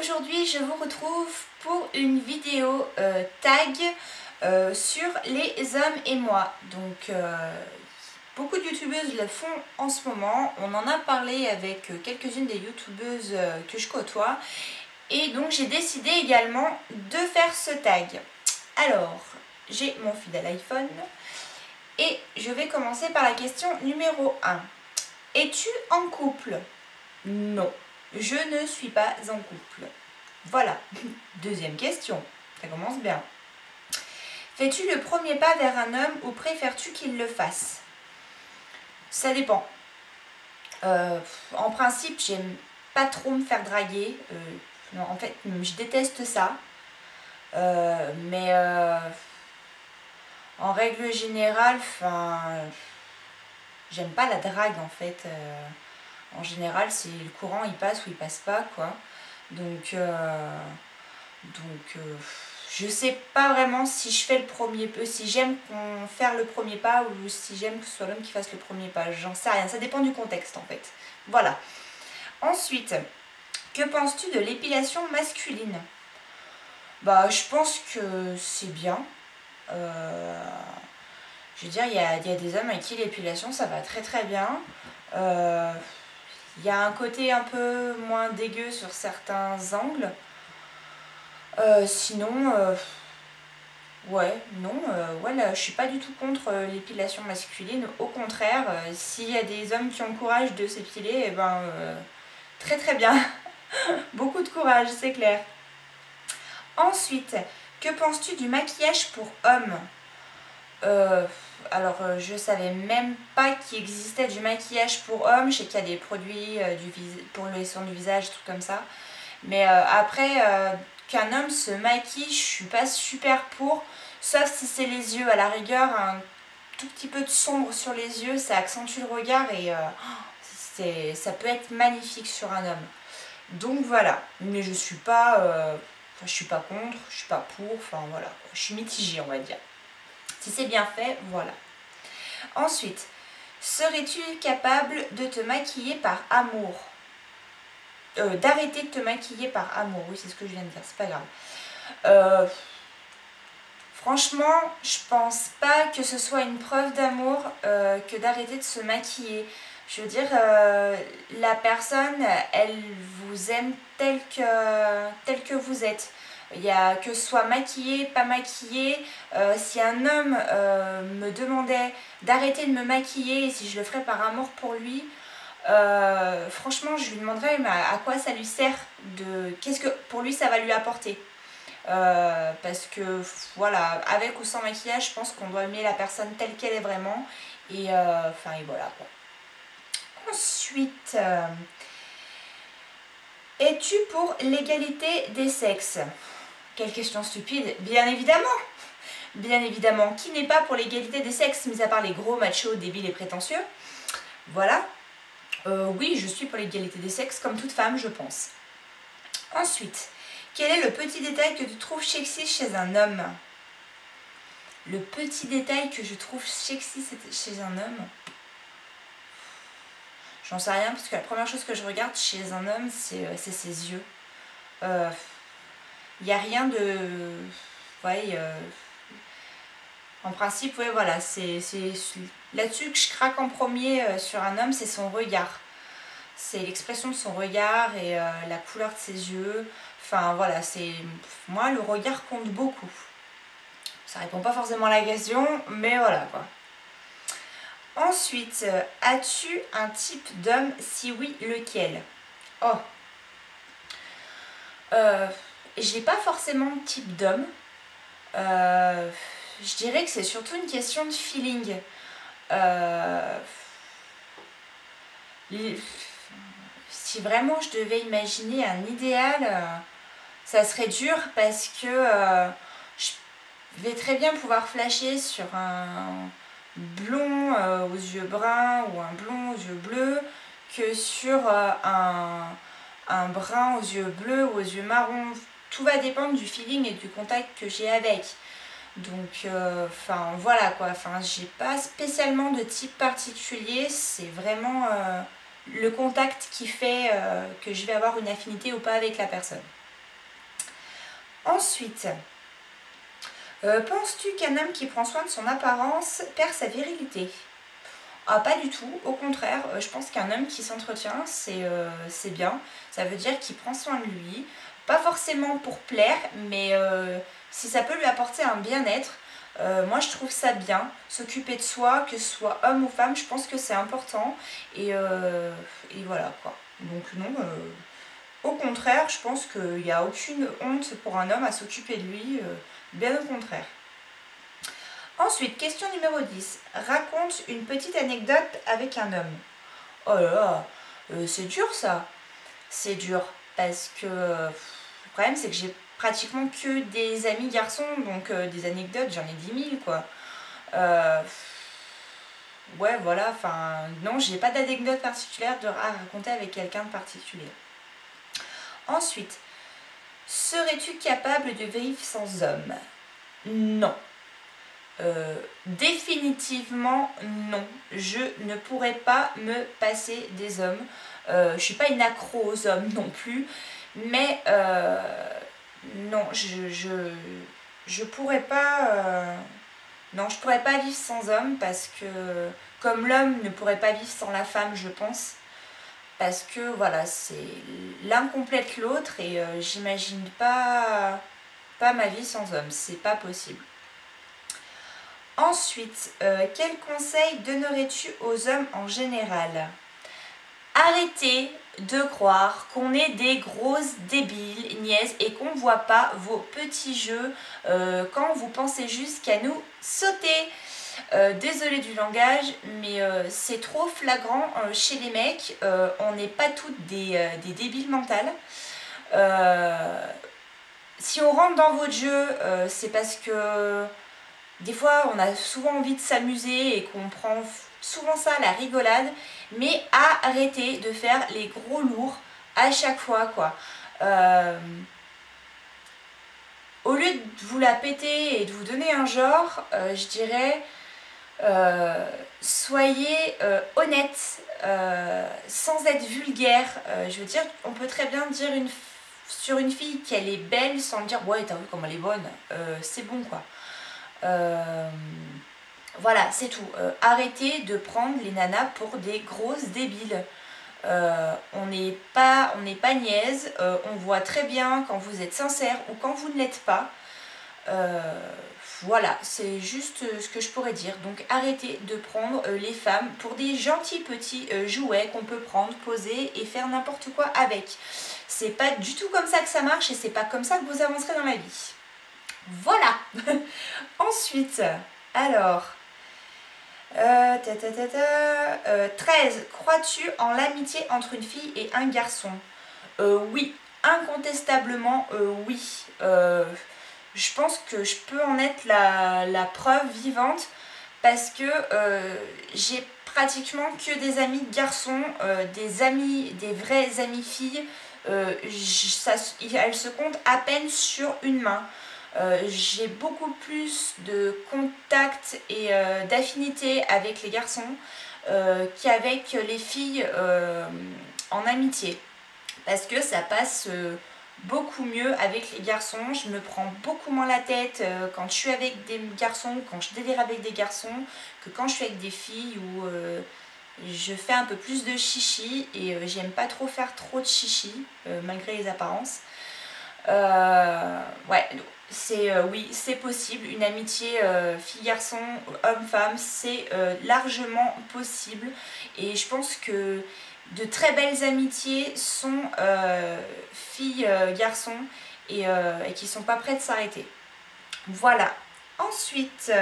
aujourd'hui je vous retrouve pour une vidéo tag sur les hommes et moi. Donc beaucoup de youtubeuses le font en ce moment, on en a parlé avec quelques-unes des youtubeuses que je côtoie et donc j'ai décidé également de faire ce tag. Alors j'ai mon fidèle iPhone et je vais commencer par la question numéro 1. Es-tu en couple? Non, je ne suis pas en couple. Voilà. Deuxième question, ça commence bien. Fais-tu le premier pas vers un homme ou préfères-tu qu'il le fasse? Ça dépend. En principe, j'aime pas trop me faire draguer. Non, en fait, je déteste ça. Mais en règle générale, j'aime pas la drague en fait. En général, c'est le courant, il passe ou il passe pas, quoi. Donc je sais pas vraiment si je fais le premier pas, si j'aime faire le premier pas ou si j'aime que ce soit l'homme qui fasse le premier pas. J'en sais rien, ça dépend du contexte en fait. Voilà. Ensuite, que penses-tu de l'épilation masculine? Bah, je pense que c'est bien. Je veux dire, il y a des hommes avec qui l'épilation ça va très très bien. Il y a un côté un peu moins dégueu sur certains angles. Sinon, ouais, non, je suis pas du tout contre l'épilation masculine. Au contraire, s'il y a des hommes qui ont le courage de s'épiler, eh ben, très très bien. Beaucoup de courage, c'est clair. Ensuite, que penses-tu du maquillage pour hommes? Alors, je savais même pas qu'il existait du maquillage pour hommes. Je sais qu'il y a des produits pour le soin du visage, des trucs comme ça. Mais après, qu'un homme se maquille, je suis pas super pour. Sauf si c'est les yeux. À la rigueur, un tout petit peu de sombre sur les yeux, ça accentue le regard et ça peut être magnifique sur un homme. Donc voilà. Mais je suis pas contre, je suis pas pour. Enfin voilà, je suis mitigée, on va dire. Si c'est bien fait, voilà. Ensuite, serais-tu capable de te maquiller par amour? D'arrêter de te maquiller par amour. Oui, c'est ce que je viens de dire, c'est pas grave. Franchement, je pense pas que ce soit une preuve d'amour que d'arrêter de se maquiller. Je veux dire, la personne, elle vous aime tel que vous êtes. Il y a que ce soit maquillé, pas maquillé. Si un homme me demandait d'arrêter de me maquiller et si je le ferais par amour pour lui, franchement je lui demanderais mais à quoi ça lui sert, qu'est-ce que pour lui ça va lui apporter. Parce que voilà, avec ou sans maquillage, je pense qu'on doit aimer la personne telle qu'elle est vraiment. Et et voilà quoi. Ensuite, es-tu pour l'égalité des sexes? Quelle question stupide. Bien évidemment. Bien évidemment. Qui n'est pas pour l'égalité des sexes, mis à part les gros machos débiles et prétentieux? Voilà. Oui, je suis pour l'égalité des sexes, comme toute femme, je pense. Ensuite, quel est le petit détail que tu trouves sexy chez un homme? Le petit détail que je trouve sexy chez un homme? J'en sais rien, parce que la première chose que je regarde chez un homme, c'est ses yeux. Il n'y a rien de... Ouais, en principe, ouais, voilà, c'est là-dessus que je craque en premier sur un homme, c'est son regard. C'est l'expression de son regard et la couleur de ses yeux. Enfin, voilà, moi, le regard compte beaucoup. Ça répond pas forcément à la question, mais voilà, quoi. Ensuite, as-tu un type d'homme? Si oui, lequel? Oh. J'ai pas forcément de type d'homme. Je dirais que c'est surtout une question de feeling. Si vraiment je devais imaginer un idéal, ça serait dur parce que je vais très bien pouvoir flasher sur un blond aux yeux bruns ou un blond aux yeux bleus que sur un brun aux yeux bleus ou aux yeux marrons. Tout va dépendre du feeling et du contact que j'ai avec. Donc, voilà quoi. J'ai pas spécialement de type particulier. C'est vraiment le contact qui fait que je vais avoir une affinité ou pas avec la personne. Ensuite, penses-tu qu'un homme qui prend soin de son apparence perd sa virilité? Ah, pas du tout, au contraire, je pense qu'un homme qui s'entretient, c'est bien. Ça veut dire qu'il prend soin de lui, pas forcément pour plaire, mais si ça peut lui apporter un bien-être, moi je trouve ça bien. S'occuper de soi, que ce soit homme ou femme, je pense que c'est important. Et voilà quoi. Donc non, au contraire, je pense qu'il n'y a aucune honte pour un homme à s'occuper de lui, bien au contraire. Ensuite, question numéro 10. Raconte une petite anecdote avec un homme. Oh là là, c'est dur ça. C'est dur parce que le problème c'est que j'ai pratiquement que des amis garçons, donc des anecdotes, j'en ai 10 000 quoi. Ouais voilà, enfin non, j'ai pas d'anecdote particulière à raconter avec quelqu'un de particulier. Ensuite, serais-tu capable de vivre sans homme? Non. Définitivement non, je ne pourrais pas me passer des hommes. Je suis pas une accro aux hommes non plus, mais non, je pourrais pas. Non, je pourrais pas vivre sans homme parce que comme l'homme ne pourrait pas vivre sans la femme, je pense. Parce que voilà, c'est l'un complète l'autre et j'imagine pas ma vie sans homme, c'est pas possible. Ensuite, quel conseil donnerais-tu aux hommes en général? Arrêtez de croire qu'on est des grosses débiles, niaises, et qu'on ne voit pas vos petits jeux quand vous pensez juste qu'à nous sauter. Désolée du langage, mais c'est trop flagrant chez les mecs. On n'est pas toutes des débiles mentales. Si on rentre dans votre jeu, c'est parce que des fois, on a souvent envie de s'amuser et qu'on prend souvent ça à la rigolade, mais arrêtez de faire les gros lourds à chaque fois, quoi. Au lieu de vous la péter et de vous donner un genre, je dirais, soyez honnête, sans être vulgaire. Je veux dire, on peut très bien dire sur une fille qu'elle est belle sans dire « ouais, t'as vu comme elle est bonne c'est bon, quoi ». Voilà, c'est tout. Arrêtez de prendre les nanas pour des grosses débiles. On n'est pas niaise. On voit très bien quand vous êtes sincère ou quand vous ne l'êtes pas. Voilà, c'est juste ce que je pourrais dire. Donc arrêtez de prendre les femmes pour des gentils petits jouets qu'on peut prendre, poser et faire n'importe quoi avec. C'est pas du tout comme ça que ça marche et c'est pas comme ça que vous avancerez dans la vie. Voilà. Ensuite, alors, 13. Crois-tu en l'amitié entre une fille et un garçon? Oui, incontestablement oui. Je pense que je peux en être la preuve vivante parce que j'ai pratiquement que des amis garçons, des vrais amis filles. Elles se comptent à peine sur une main. J'ai beaucoup plus de contact et d'affinité avec les garçons qu'avec les filles en amitié. Parce que ça passe beaucoup mieux avec les garçons. Je me prends beaucoup moins la tête quand je suis avec des garçons, quand je délire avec des garçons, que quand je suis avec des filles où je fais un peu plus de chichi et j'aime pas trop faire trop de chichi malgré les apparences. Ouais, oui, c'est possible. Une amitié fille-garçon, homme-femme, c'est largement possible. Et je pense que de très belles amitiés sont filles-garçons et qui sont pas prêtes de s'arrêter. Voilà. Ensuite,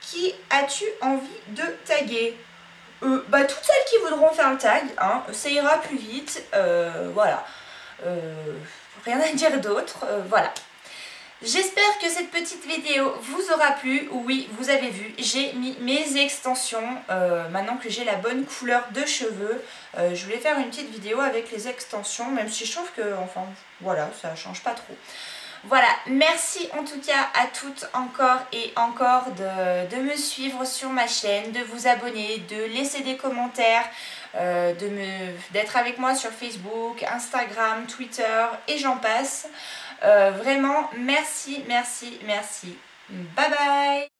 qui as-tu envie de taguer? Toutes celles qui voudront faire le tag, hein, ça ira plus vite. Voilà. Rien à dire d'autre. Voilà. J'espère que cette petite vidéo vous aura plu. Oui, vous avez vu, j'ai mis mes extensions. Maintenant que j'ai la bonne couleur de cheveux, je voulais faire une petite vidéo avec les extensions, même si je trouve que, enfin, voilà, ça change pas trop. Voilà, merci en tout cas à toutes encore et encore de me suivre sur ma chaîne, de vous abonner, de laisser des commentaires, d'être avec moi sur Facebook, Instagram, Twitter et j'en passe. Vraiment, merci, merci, merci. Bye bye.